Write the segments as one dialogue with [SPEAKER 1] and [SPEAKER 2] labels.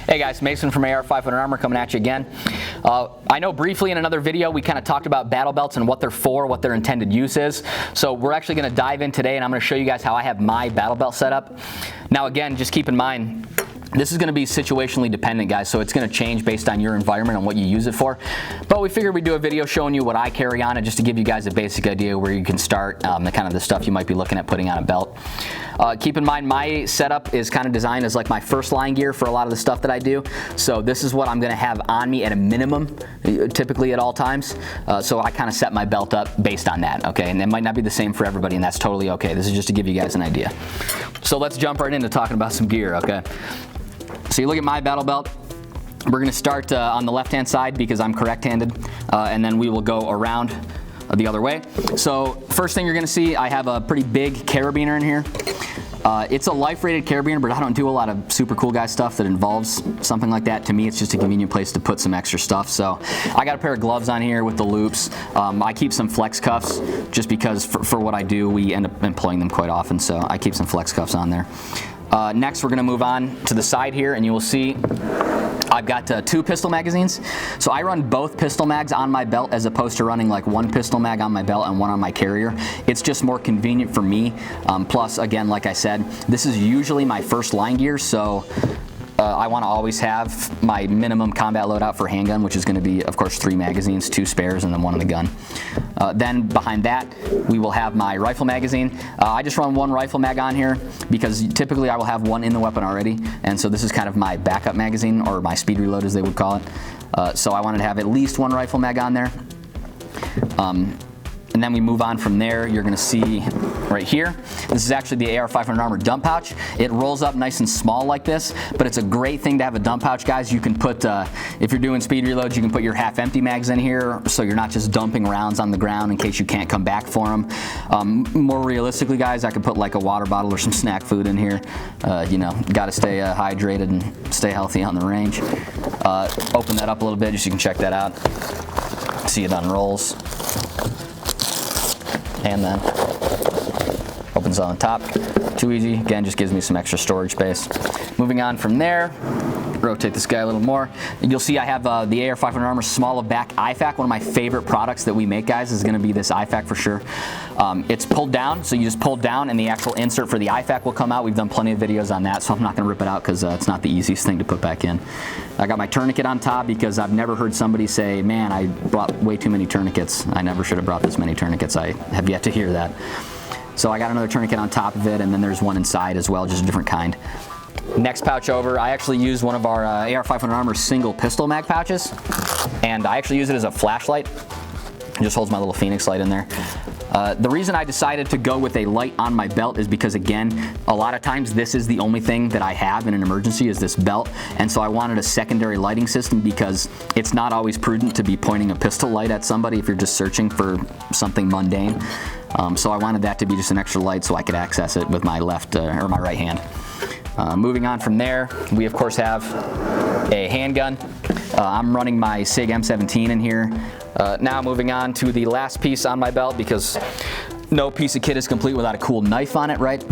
[SPEAKER 1] Hey guys, Mason from AR500 Armor coming at you again. I know briefly in another video we kind of talked about battle belts and what they're for, what their intended use is. So we're actually going to dive in today and I'm going to show you guys how I have my battle belt set up. Now again, just keep in mind, this is going to be situationally dependent, guys, so it's going to change based on your environment and what you use it for. But we figured we'd do a video showing you what I carry on it, just to give you guys a basic idea where you can start, the kind of the stuff you might be looking at putting on a belt. Keep in mind, my setup is kind of designed as like my first line gear for a lot of the stuff that I do. So this is what I'm going to have on me at a minimum, typically at all times. So I kind of set my belt up based on that, okay? And it might not be the same for everybody, and that's totally okay. This is just to give you guys an idea. So let's jump right into talking about some gear, okay? So you look at my battle belt. We're going to start on the left-hand side because I'm correct-handed, and then we will go around the other way. So first thing you're going to see, I have a pretty big carabiner in here. It's a life-rated carabiner, but I don't do a lot of super cool guy stuff that involves something like that. To me, it's just a convenient place to put some extra stuff. So I got a pair of gloves on here with the loops. I keep some flex cuffs just because for what I do, we end up employing them quite often. So I keep some flex cuffs on there. Next, we're going to move on to the side here, and you will see I've got 2 pistol magazines. So I run both pistol mags on my belt as opposed to running like 1 pistol mag on my belt and 1 on my carrier. It's just more convenient for me. Plus, again, like I said, this is usually my first line gear, so I want to always have my minimum combat loadout for handgun, which is going to be, of course, 3 magazines, 2 spares, and then 1 in the gun. Then behind that, we will have my rifle magazine. I just run 1 rifle mag on here because typically I will have 1 in the weapon already, and so this is kind of my backup magazine, or my speed reload as they would call it. So I wanted to have at least 1 rifle mag on there. And then we move on from there. You're going to see right here, this is actually the AR500 Armor dump pouch. It rolls up nice and small like this, but it's a great thing to have a dump pouch, guys. You can put, if you're doing speed reloads, you can put your half-empty mags in here, so you're not just dumping rounds on the ground in case you can't come back for them. More realistically, guys, I could put like a water bottle or some snack food in here. You know, got to stay hydrated and stay healthy on the range. Open that up a little bit just so you can check that out. See it unrolls. And then opens on the top. Too easy. Again, just gives me some extra storage space. Moving on from there, rotate this guy a little more. You'll see I have the AR500 Armor small back IFAK. One of my favorite products that we make, guys, is going to be this IFAK for sure. It's pulled down, so you just pull down and the actual insert for the IFAK will come out. We've done plenty of videos on that, so I'm not going to rip it out because it's not the easiest thing to put back in. I got my tourniquet on top because I've never heard somebody say, man, I brought way too many tourniquets. I never should have brought this many tourniquets. I have yet to hear that. So I got another tourniquet on top of it, and then there's one inside as well, just a different kind. Next pouch over, I actually use one of our AR500 Armor single pistol mag pouches, and I actually use it as a flashlight. It just holds my little Phoenix light in there. The reason I decided to go with a light on my belt is because, again, a lot of times this is the only thing that I have in an emergency is this belt, and so I wanted a secondary lighting system because it's not always prudent to be pointing a pistol light at somebody if you're just searching for something mundane. So I wanted that to be just an extra light so I could access it with my left or my right hand. Moving on from there, we of course have a handgun. I'm running my SIG M17 in here. Now moving on to the last piece on my belt, because no piece of kit is complete without a cool knife on it, right?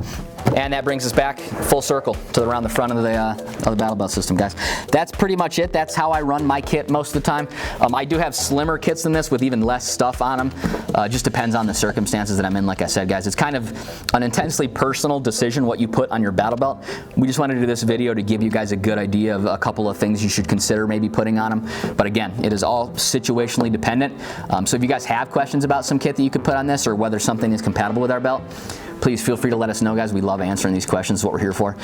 [SPEAKER 1] And that brings us back full circle to around the front of the battle belt system, guys. That's pretty much it. That's how I run my kit most of the time. I do have slimmer kits than this with even less stuff on them. Just depends on the circumstances that I'm in. Like I said, guys, it's kind of an intensely personal decision what you put on your battle belt. We just wanted to do this video to give you guys a good idea of a couple of things you should consider maybe putting on them. But again, it is all situationally dependent. So if you guys have questions about some kit that you could put on this, or whether something is compatible with our belt, please feel free to let us know, guys. We love answering these questions. It's what we're here for.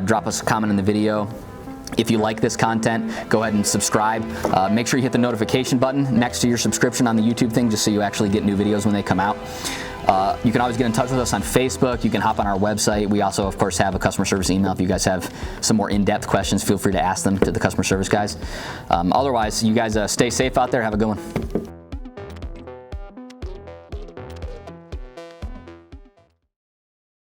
[SPEAKER 1] Drop us a comment in the video. If you like this content, go ahead and subscribe. Make sure you hit the notification button next to your subscription on the YouTube thing, just so you actually get new videos when they come out. You can always get in touch with us on Facebook. You can hop on our website. We also, of course, have a customer service email. If you guys have some more in-depth questions, feel free to ask them to the customer service guys. Otherwise, you guys stay safe out there. Have a good one.